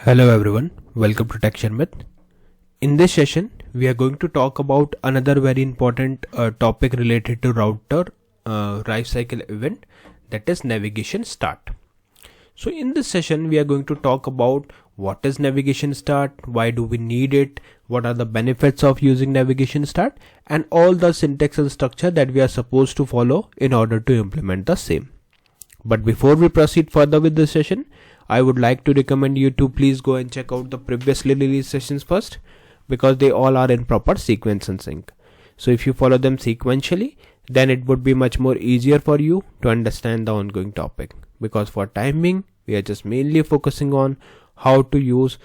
Hello everyone, welcome to Sharmit. In this session, we are going to talk about another very important topic related to router lifecycle event, that is navigation start. So in this session, we are going to talk about what is navigation start, why do we need it, what are the benefits of using navigation start, and all the syntax and structure that we are supposed to follow in order to implement the same. But before we proceed further with this session, I would like to recommend you to please go and check out the previously released sessions first, because they all are in proper sequence and sync. So if you follow them sequentially, then it would be much more easier for you to understand the ongoing topic, because for time being, we are just mainly focusing on how to use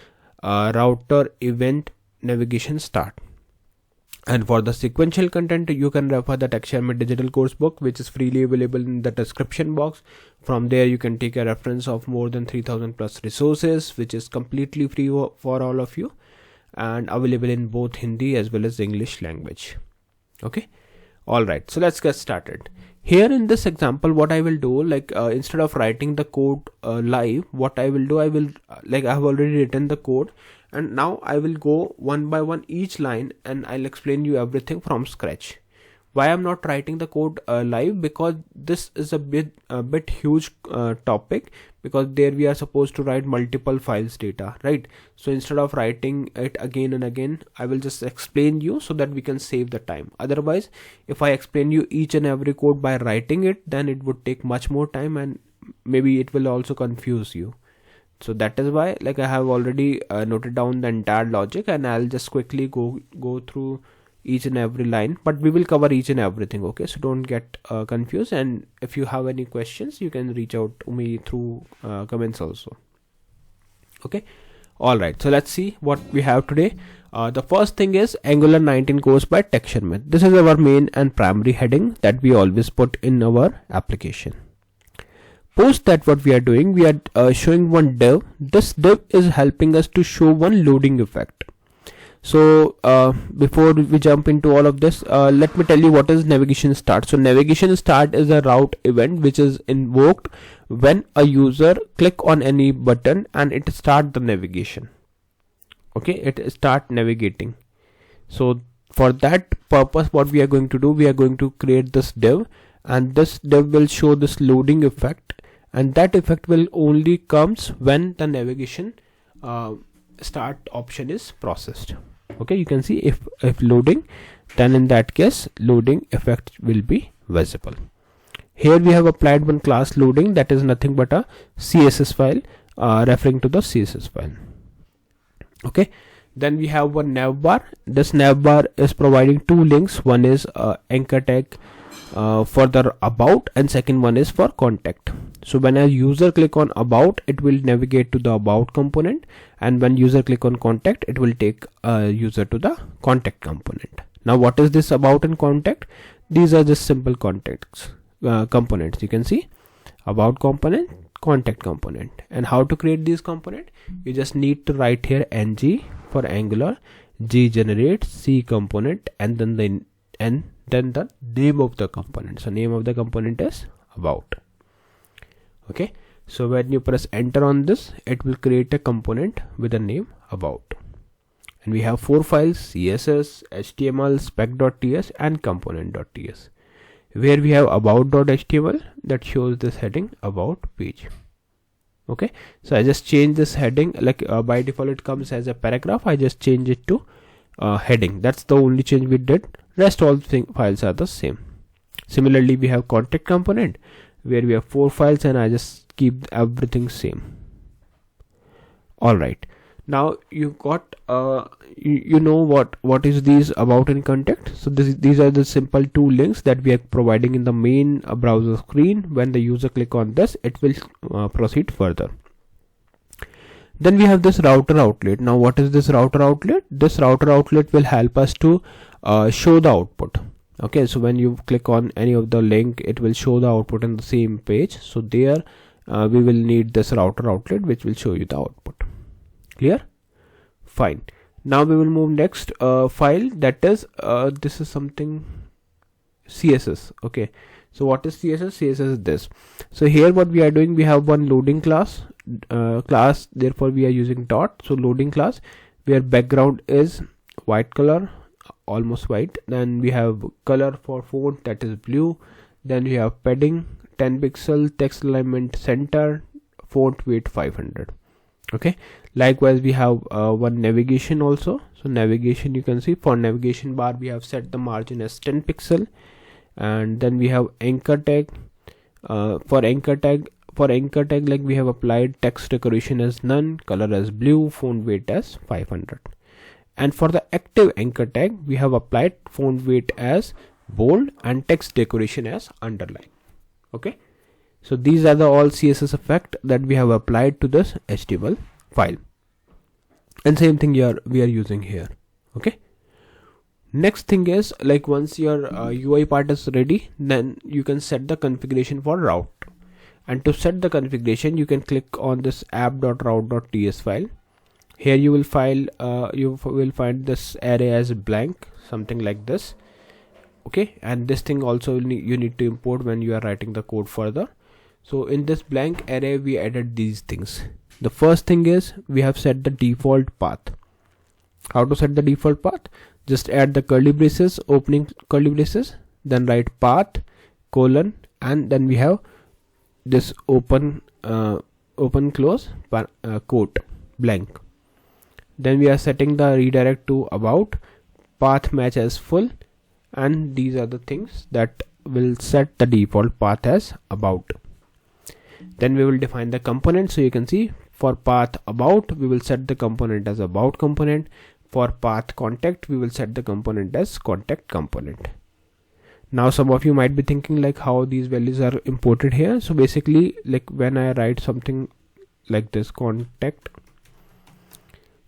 router event navigation start. And for the sequential content, you can refer the Sharmit digital course book, which is freely available in the description box. From there, you can take a reference of more than 3000 plus resources, which is completely free for all of you and available in both Hindi as well as English language. Okay. All right. So let's get started. Here in this example, what I will do, instead of writing the code live, what I will do, I have already written the code. And now I will go one by one each line and I'll explain you everything from scratch. Why I'm not writing the code live? Because this is a bit huge topic, because there we are supposed to write multiple files data, right? So instead of writing it again and again, I will just explain you so that we can save the time. Otherwise, if I explain you each and every code by writing it, then it would take much more time and maybe it will also confuse you. So that is why I have already noted down the entire logic, and I'll just quickly go through each and every line, but we will cover each and everything. Okay, so don't get confused, and if you have any questions, you can reach out to me through comments also. Okay, all right, so let's see what we have today. The first thing is Angular 19 course by Sharmit. This is our main and primary heading that we always put in our application. Post that, what we are doing, we are showing one div. This div is helping us to show one loading effect. So before we jump into all of this, let me tell you what is navigation start. So navigation start is a route event which is invoked when a user click on any button and it start the navigation. Okay, it start navigating. So for that purpose, what we are going to do, we are going to create this div, and this div will show this loading effect, and that effect will only comes when the navigation start option is processed. Okay, you can see if loading, then in that case loading effect will be visible. Here we have applied one class loading, that is nothing but a CSS file referring to the CSS file. Okay, then we have one navbar. This navbar is providing two links. One is anchor tag for the about, and second one is for contact. So when a user click on about, it will navigate to the about component, and when user click on contact, it will take user to the contact component. Now what is this about and contact? These are just simple contacts components. You can see about component, contact component. And how to create these component? You just need to write here ng for Angular, g generate c component, and then the name of the component. So name of the component is about. Okay, so when you press enter on this, it will create a component with a name about. And we have four files: css, html, spec.ts, and component.ts, where we have about.html that shows this heading about page. Okay, so I just change this heading, by default it comes as a paragraph. I just change it to heading. That's the only change we did. Rest all files are the same. Similarly, we have contact component, where we have four files, and I just keep everything same. All right, now you got you know what is these about and contact. So these are the simple two links that we are providing in the main browser screen. When the user click on this, it will proceed further. Then we have this router outlet. Now what is this router outlet? This router outlet will help us to show the output. Okay, so when you click on any of the link, it will show the output in the same page. So there we will need this router outlet which will show you the output. Clear? Fine. Now we will move next file, that is this is something CSS. Okay, so what is CSS? CSS is this. So here what we are doing, we have one loading class class, therefore we are using dot. So loading class where background is white color, almost white. Then we have color for font, that is blue. Then we have padding 10 pixel, text alignment center, font weight 500. Okay, likewise we have one navigation also. So navigation, you can see for navigation bar we have set the margin as 10 pixel. And then we have anchor tag. For anchor tag, like we have applied text decoration as none, color as blue, font weight as 500. And for the active anchor tag, we have applied font weight as bold and text decoration as underline. Okay, so these are the all CSS effect that we have applied to this HTML file, and same thing here we are using here. Okay, next thing is, like once your UI part is ready, then you can set the configuration for route. And to set the configuration, you can click on this app.route.ts file. Here you will find this array as blank, something like this. Okay, and this thing also you need to import when you are writing the code further. So in this blank array we added these things. The first thing is we have set the default path. How to set the default path? Just add the curly braces, opening curly braces, then write path colon, and then we have this open close quote blank. Then we are setting the redirect to about, path match as full, and these are the things that will set the default path as about. Then we will define the component. So you can see for path about we will set the component as about component. For path contact we will set the component as contact component. Now some of you might be thinking like how these values are imported here. So basically, like when I write something like this contact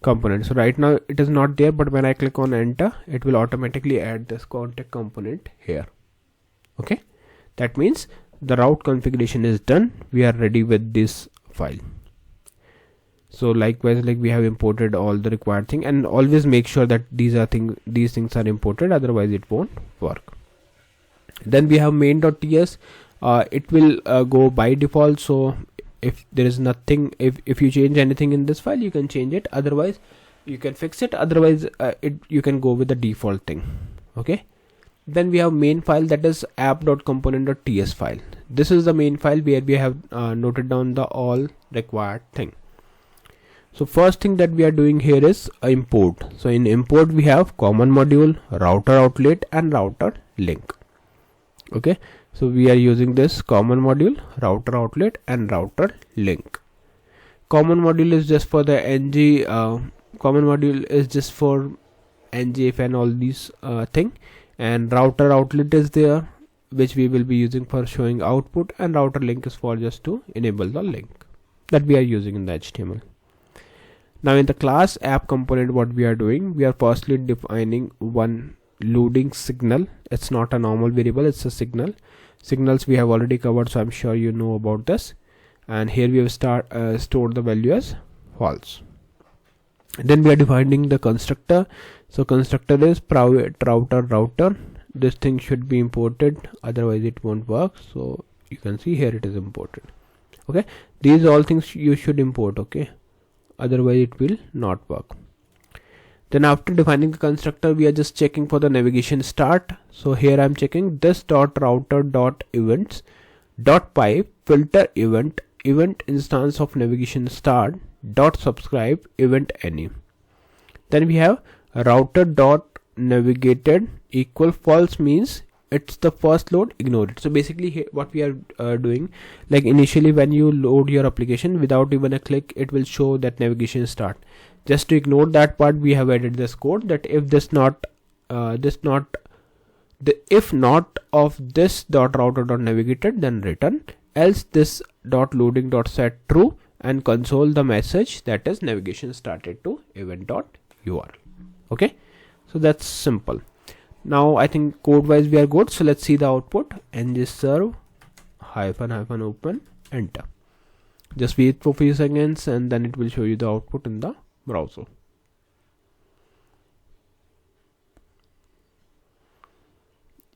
component, so right now it is not there, but when I click on enter it will automatically add this contact component here. Okay, that means the route configuration is done. We are ready with this file. So likewise, like we have imported all the required thing, and always make sure that these things are imported, otherwise it won't work. Then we have main.ts. It will go by default. So if there is nothing, if you change anything in this file, you can change it, otherwise you can fix it, otherwise you can go with the default thing. Okay, then we have main file, that is app.component.ts file. This is the main file where we have noted down the all required thing. So first thing that we are doing here is import. So in import we have common module, router outlet, and router link. Okay, so we are using this common module, router outlet, and router link. Common module is just for the ng. Common module is just for ngif and all these thing, and router outlet is there, which we will be using for showing output, and router link is for just to enable the link that we are using in the HTML. Now in the class app component, what we are doing, we are firstly defining one loading signal. It's not a normal variable, it's a signal. Signals we have already covered, so I'm sure you know about this. And here we have stored the value as false. Then we are defining the constructor. So constructor is private router. This thing should be imported, otherwise it won't work. So you can see here it is imported. Okay, these all things you should import. Okay, otherwise it will not work. Then after defining the constructor, we are just checking for the navigation start. So here I am checking this dot router dot events dot pipe filter event instance of navigation start dot subscribe event any. Then we have router dot navigated equal false, means it's the first load, ignore it. So basically what we are doing, like initially when you load your application, without even a click it will show that navigation start. Just to ignore that part, we have added this code that if if not of this dot router dot navigated, then return, else this dot loading dot set true, and console the message that is navigation started to event dot url. Okay, so that's simple. Now I think code wise we are good. So let's see the output. ngserve -- open enter. Just wait for a few seconds and then it will show you the output in the browser.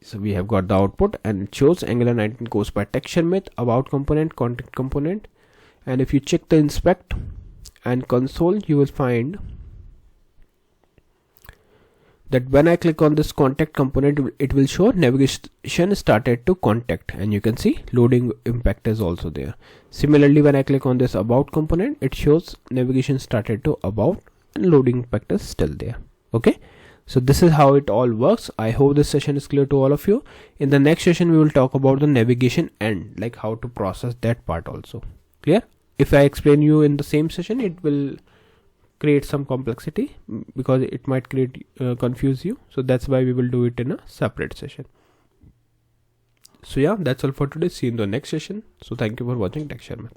So we have got the output and it shows Angular 19 course by Sharmit, about component, content component, And if you check the inspect and console, you will find that when I click on this contact component, it will show navigation started to contact, and you can see loading impact is also there. Similarly, when I click on this about component, it shows navigation started to about and loading impact is still there. Okay, so this is how it all works. I hope this session is clear to all of you. In the next session, we will talk about the navigation end, like how to process that part also. Clear? If I explain you in the same session, it will create some complexity because it might create confuse you, so that's why we will do it in a separate session. So yeah, that's all for today. See you in the next session. So thank you for watching Tech Sharmit.